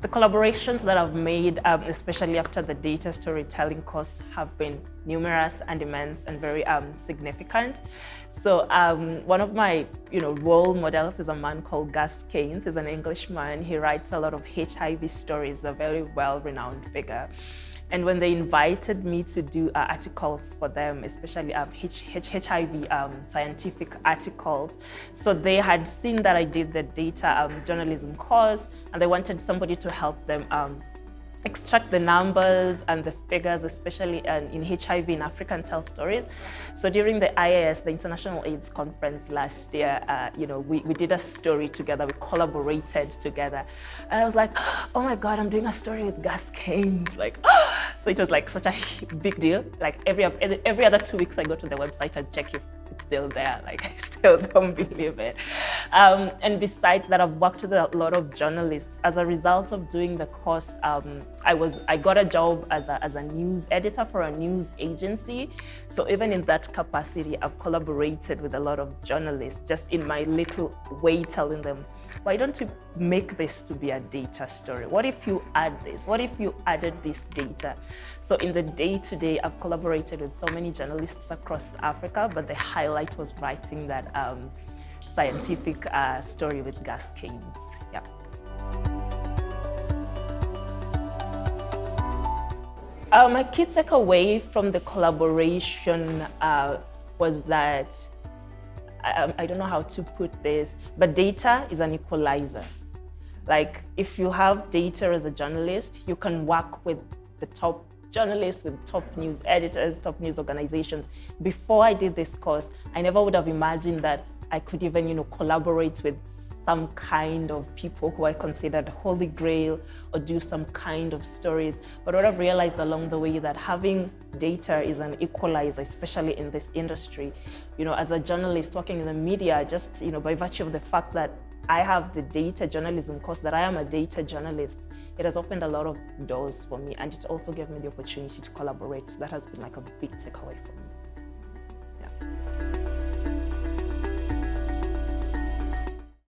The collaborations that I've made, especially after the data storytelling course, have been numerous and immense and very significant. So one of my role models is a man called Gus Keynes. He's an Englishman. He writes a lot of HIV stories, a very well-renowned figure. And when they invited me to do articles for them, especially HIV scientific articles, so they had seen that I did the data journalism course, and they wanted somebody to help them extract the numbers and the figures, especially in HIV in African Tell Stories. So during the IAS, the International AIDS Conference last year, we did a story together, we collaborated together. And I was like, oh my God, I'm doing a story with Gus Keynes. Like, so it was like such a big deal. Like every other 2 weeks, I go to the website and check if it's still there. Like, I still don't believe it. And besides that, I've worked with a lot of journalists. As a result of doing the course, I got a job as a news editor for a news agency. So even in that capacity, I've collaborated with a lot of journalists, just in my little way, telling them, why don't you make this to be a data story? What if you add this? What if you added this data? So in the day-to-day, I've collaborated with so many journalists across Africa, but the highlight was writing that scientific story with Gus Keynes. Yeah. My key takeaway from the collaboration was that, I don't know how to put this, but data is an equalizer. Like, if you have data as a journalist, you can work with the top journalists, with top news editors, top news organizations. Before I did this course, I never would have imagined that I could even, collaborate with some kind of people who I considered holy grail, or do some kind of stories. But what I've realized along the way, that having data is an equalizer, especially in this industry. As a journalist working in the media, just by virtue of the fact that I have the data journalism course, that I am a data journalist, it has opened a lot of doors for me, and it also gave me the opportunity to collaborate. So that has been like a big takeaway for me.